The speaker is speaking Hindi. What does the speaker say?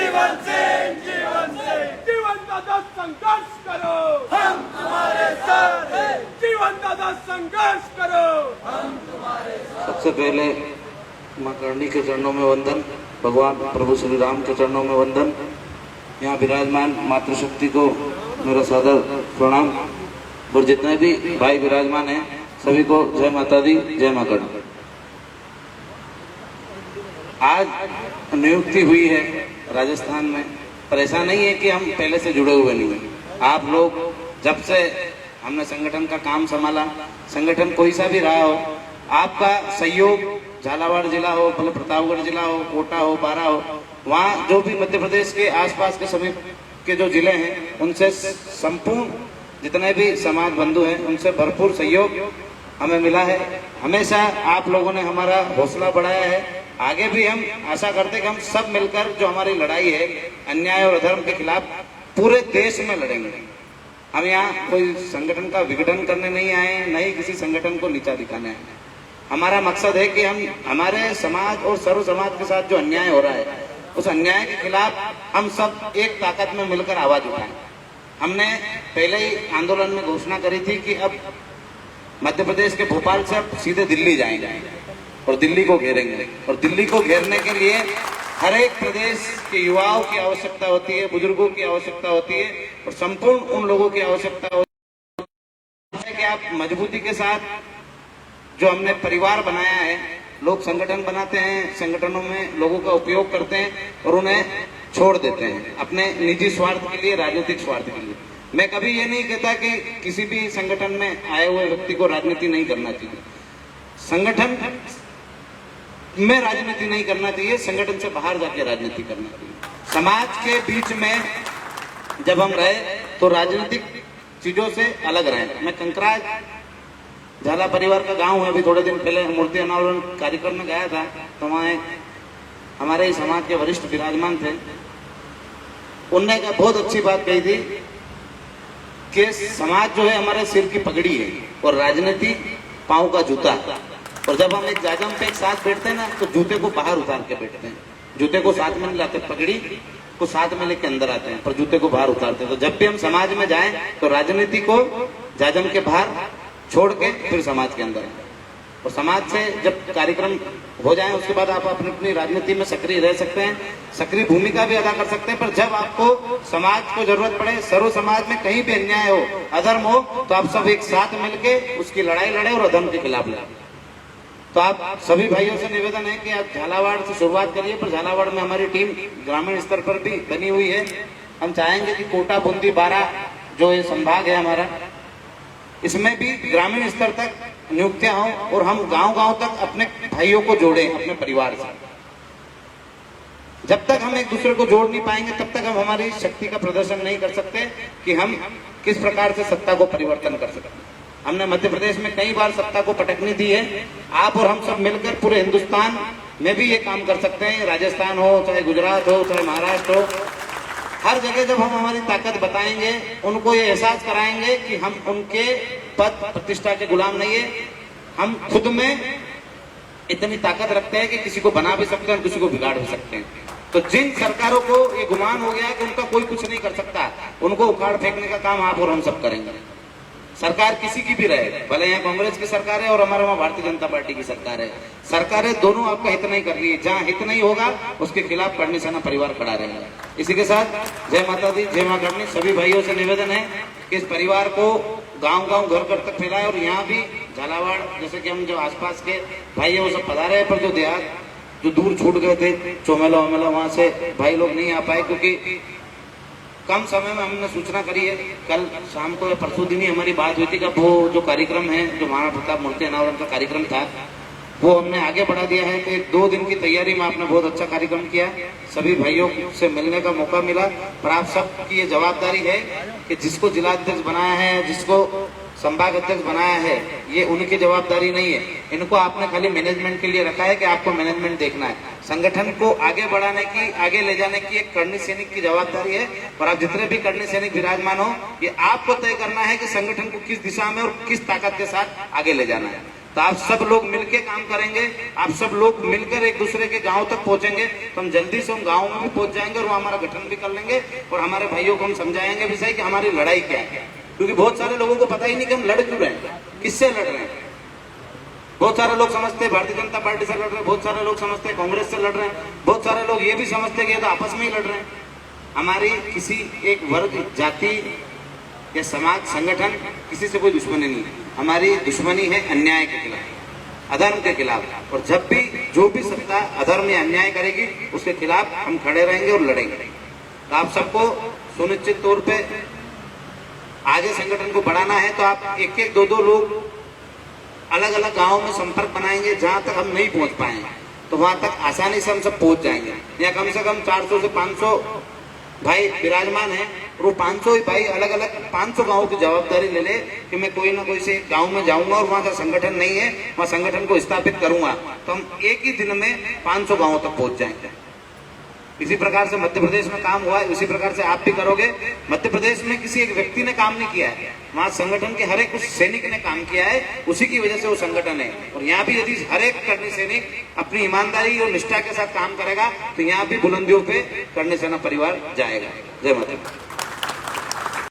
जीवन सिंह जीवन दादा संघर्ष करो, हम तुम्हारे साथ हैं। जीवन दादा संघर्ष करो, हम तुम्हारे साथ। सबसे पहले मां करणी के चरणों में वंदन, भगवान प्रभु श्री राम के चरणों में वंदन। यहाँ विराजमान मातृशक्ति को मेरा सादर प्रणाम और जितने भी भाई विराजमान हैं सभी को जय माता दी, जय मां करणी। आज नियुक्ति हुई है राजस्थान में, पर ऐसा नहीं है कि हम पहले से जुड़े हुए नहीं हैं। आप लोग जब से हमने संगठन का काम संभाला, संगठन कोई सा भी रहा हो, आपका सहयोग झालावाड़ जिला हो, भले प्रतापगढ़ जिला हो, कोटा हो, बारा हो, वहाँ जो भी मध्य प्रदेश के आसपास के समीप के जो जिले हैं उनसे संपूर्ण जितने भी समाज बंधु हैं उनसे भरपूर सहयोग हमें मिला है। हमेशा आप लोगों ने हमारा हौसला बढ़ाया है। आगे भी हम आशा करते हैं कि हम सब मिलकर जो हमारी लड़ाई है अन्याय और अधर्म के खिलाफ पूरे देश में लड़ेंगे। हम यहाँ कोई संगठन का विघटन करने नहीं आए, न ही किसी संगठन को नीचा दिखाने आए। हमारा मकसद है कि हम हमारे समाज और सर्व समाज के साथ जो अन्याय हो रहा है उस अन्याय के खिलाफ हम सब एक ताकत में मिलकर आवाज उठाएं। हमने पहले ही आंदोलन में घोषणा करी थी कि अब मध्य प्रदेश के भोपाल से अब सीधे दिल्ली जाएंगे और दिल्ली को घेरेंगे। और दिल्ली को घेरने के लिए हर एक प्रदेश के युवाओं की आवश्यकता होती है, बुजुर्गों की आवश्यकता होती है और संपूर्ण उन लोगों की आवश्यकता होती है कि आप मजबूती के साथ जो हमने परिवार बनाया है, लोग संगठन बनाते हैं, संगठनों में लोगों का उपयोग करते हैं और उन्हें छोड़ देते हैं अपने निजी स्वार्थ के लिए, राजनीतिक स्वार्थ के लिए। मैं कभी ये नहीं कहता कि किसी भी संगठन में आए हुए व्यक्ति को राजनीति नहीं करना चाहिए, संगठन में राजनीति नहीं करना चाहिए, संगठन से बाहर जाके राजनीति करना चाहिए। समाज के बीच में जब हम रहे तो राजनीतिक चीजों से अलग रहे। मैं कंकराज झाला परिवार का गांव है, अभी थोड़े दिन पहले मूर्ति अनावरण कार्यक्रम में गया था तो वहाँ हमारे ही समाज के वरिष्ठ विराजमान थे। उनने का बहुत अच्छी बात कही थी कि समाज जो है हमारे सिर की पगड़ी है और राजनीति पांव का जूता। और जब हम एक जाजम पे एक साथ बैठते हैं ना तो जूते को बाहर उतार के बैठते हैं, जूते को साथ में नहीं लाते, पगड़ी को साथ में लेके अंदर आते हैं पर जूते को बाहर उतारते हैं। तो जब भी हम समाज में जाएं तो राजनीति को जाजम के बाहर छोड़ के फिर समाज के अंदर आए। और समाज से जब कार्यक्रम हो जाए उसके बाद आप अपनी अपनी राजनीति में सक्रिय रह सकते हैं, सक्रिय भूमिका भी अदा कर सकते हैं। पर जब आपको समाज को जरूरत पड़े, सर्व समाज में कहीं भी अन्याय हो, अधर्म हो, तो आप सब एक साथ मिलके उसकी लड़ाई लड़े और अधर्म के खिलाफ लड़े। तो आप सभी भाइयों से निवेदन है कि आप झालावाड़ से शुरुआत करिए, पर झालावाड़ में हमारी टीम ग्रामीण स्तर पर भी बनी हुई है। हम चाहेंगे कि कोटा, बूंदी, बारा जो ये संभाग है हमारा, इसमें भी ग्रामीण स्तर तक नियुक्तियां हों और हम गांव-गांव तक अपने भाइयों को जोड़ें अपने परिवार से। जब तक हम एक दूसरे को जोड़ नहीं पाएंगे तब तक हम हमारी शक्ति का प्रदर्शन नहीं कर सकते कि हम किस प्रकार से सत्ता को परिवर्तन कर सकते हैं। हमने मध्य प्रदेश में कई बार सत्ता को पटकनी दी है। आप और हम सब मिलकर पूरे हिंदुस्तान में भी ये काम कर सकते हैं, राजस्थान हो, चाहे गुजरात हो, चाहे महाराष्ट्र हो, हर जगह जब हम हमारी ताकत बताएंगे, उनको ये एहसास कराएंगे कि हम उनके पद प्रतिष्ठा के गुलाम नहीं है, हम खुद में इतनी ताकत रखते हैं कि किसी को बना भी सकते हैं और किसी को बिगाड़ भी सकते हैं। तो जिन सरकारों को ये गुमान हो गया है कि उनका कोई कुछ नहीं कर सकता, उनको उखाड़ फेंकने का काम आप और हम सब करेंगे। सरकार किसी की भी रहे, भले यहाँ कांग्रेस की सरकार है और हमारे वहाँ भारतीय जनता पार्टी की सरकार है, सरकारें दोनों आपका हित नहीं कर रही है। जहाँ हित नहीं होगा उसके खिलाफ करणी सेना परिवार खड़ा रहेगा। इसी के साथ जय माता दी, जय मां करणी। सभी भाइयों से निवेदन है कि इस परिवार को गांव-गांव, घर-घर तक फैलाए और यहाँ भी झालावाड़ जैसे कि हम जो आसपास के भाई है वो सब पधारे हैं, पर जो देहात जो दूर छूट गए थे, चोमेला वोमेला, वहाँ से भाई लोग नहीं आ पाए क्योंकि कम समय में हमने सूचना करी है। कल शाम को या परसों दिन ही हमारी बात हुई थी कि वो जो कार्यक्रम है, जो महाराणा प्रताप मूर्ति अनावरण का कार्यक्रम था, वो हमने आगे बढ़ा दिया है। तो 2 दिन की तैयारी में आपने बहुत अच्छा कार्यक्रम किया, सभी भाइयों से मिलने का मौका मिला। पर आप सबकी ये जवाबदारी है कि जिसको जिलाध्यक्ष बनाया है, जिसको संभाग अध्यक्ष बनाया है, ये उनकी जवाबदारी नहीं है। इनको आपने खाली मैनेजमेंट के लिए रखा है कि आपको मैनेजमेंट देखना है। संगठन को आगे बढ़ाने की, आगे ले जाने की एक करणी सैनिक की जवाबदारी है। और आप जितने भी करणी सैनिक विराजमान हो, ये आपको तय करना है कि संगठन को किस दिशा में और किस ताकत के साथ आगे ले जाना है। तो आप सब लोग मिलकर काम करेंगे, आप सब लोग मिलकर एक दूसरे के गांव तक पहुंचेंगे तो हम जल्दी से उन गांव में भी पहुंच जाएंगे और वहां हमारा गठन भी कर लेंगे और हमारे भाइयों को हम समझाएंगे भी सही कि हमारी लड़ाई क्या है। क्योंकि बहुत सारे लोगों को पता ही नहीं कि हम लड़ क्यों रहे हैं, किससे लड़ रहे हैं। बहुत सारे लोग समझते हैं भारतीय जनता पार्टी से लड़ रहे हैं, बहुत सारे लोग समझते हैं कांग्रेस से लड़ रहे हैं, बहुत सारे लोग ये भी समझते हैं कि ये तो आपस में ही लड़ रहे हैं। हमारी किसी एक वर्ग, जाति या समाज, संगठन, किसी से कोई दुश्मनी नहीं है। हमारी दुश्मनी है अन्याय के खिलाफ, अधर्म के खिलाफ। और जब भी जो भी सत्ता अधर्म या अन्याय करेगी उसके खिलाफ हम खड़े रहेंगे और लड़ेंगे। तो आप सबको सुनिश्चित तौर पे आगे संगठन को बढ़ाना है तो आप एक एक दो दो लोग अलग अलग गांवों में संपर्क बनाएंगे। जहां तक हम नहीं पहुंच पाए तो वहां तक आसानी से हम सब पहुंच जाएंगे। या कम से कम 400 से 500 भाई विराजमान है और वो 500 ही भाई अलग अलग 500 गांवों की जवाबदारी ले ले कि मैं कोई ना कोई से गांव में जाऊंगा और वहां का संगठन नहीं है, वहां संगठन को स्थापित करूंगा। तो हम एक ही दिन में 500 गांवों तक पहुंच जाएंगे। इसी प्रकार से मध्य प्रदेश में काम हुआ है, उसी प्रकार से आप भी करोगे। मध्य प्रदेश में किसी एक व्यक्ति ने काम नहीं किया है, वहां संगठन के हर एक उस सैनिक ने काम किया है, उसी की वजह से वो संगठन है। और यहाँ भी यदि हर एक करनी सैनिक अपनी ईमानदारी और निष्ठा के साथ काम करेगा तो यहाँ भी बुलंदियों पे करने सेना परिवार जाएगा। जय माता।